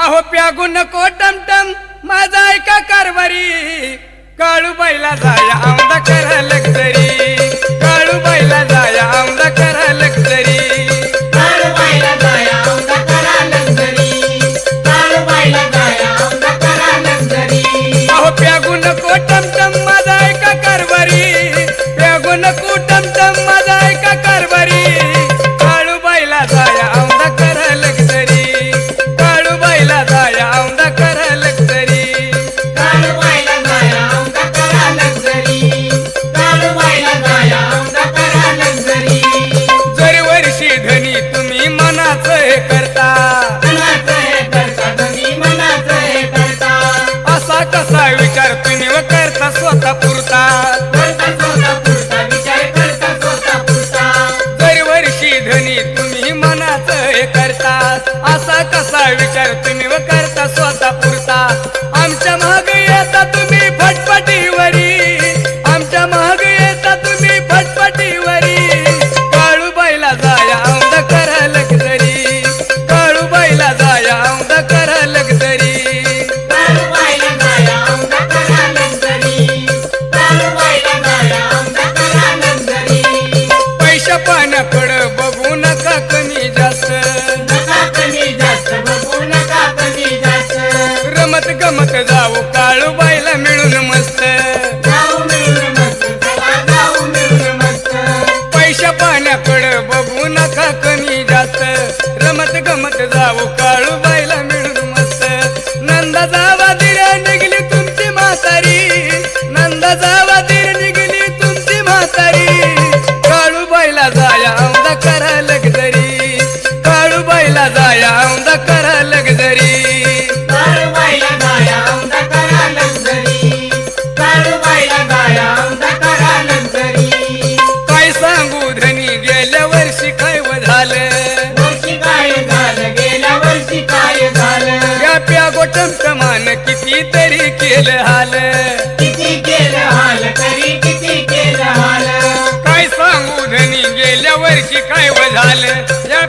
अहो प्यागू नको टमटम माझा ऐका कारभारी काळूबाईला जाया आमदा करा लक्झरी काळूबाईला जाया आमदा करा लक्झरी काळूबाईला जाया आमदा करा लक्झरी काळूबाईला जाया आमदा करा लक्झरी अहो प्यागू नको टमटम माझा ऐका कारभारी प्यागू नको टमटम माझा ऐका कारभारी काळूबाईला जाया आमदा करा लक्झरी काळूबाईला जाया आमदा करा लक्झरी काळूबाईला जाया आमदा करा लक्झरी काळूबाईला जाया आमदा करा लक्झरी जरी वर्षी धनी तुम्ही मनाचं हे करता मनाचं हे करता तुम्ही मनाचं हे करता असा कसा विचार तुम्ही व करता स्वतः पुरता करता स्वतः पुरता विचार करता स्वतः पुरता जरी वर्षी धनी तुम्ही मनाचं हे करता असा कसा विचार तुम्ही व करता स्वतः पुरता आमच्या महाग येता तुम्ही फटफटीवरी आमच्या महाग येता तुम्ही फटफटीवरी काळूबाईला जाया आमदा करा लक्झरी काळूबाईला जाया आमदा करा लक्झरी काळूबाईला जाया आमदा करा लक्झरी काळूबाईला जाया आमदा करा लक्झरी पैशा पाण्याकडं बघू नका कमी जास्त नका कमी जास्त बघू नका कमी जास्त रमत गमत जाऊ काळूबाईला मिळून मस्त जाऊ मिळून मस्त चला जाऊ मिळून मस्त पैशा पाण्याकडं बघू नका कमी जास्त रमत गमत जाऊ काळूबाईला मिळून मस्त नंदा जावा दिर निघली तुमची म्हातारी नंदा जावा दिर निघली तुमची म्हातारी काळूबाईला जाया आमदा करा लक्झरी काळूबाईला जाया आमदा करा लक्झरी काळूबाईला जाया आमदा करा लक्झरी काळूबाईला जाया आमदा करा लक्झरी काय सांगू धनी गेल्या वर्षी काय व झालं वर्षी काय झालं गेल्या वर्षी काय झालं या प्यागो टमटमान किती तरी केलं हाल किती केलं हाल तरी किती केलं हाल काय सांगू धनी गेल्या वर्षी काय व झालं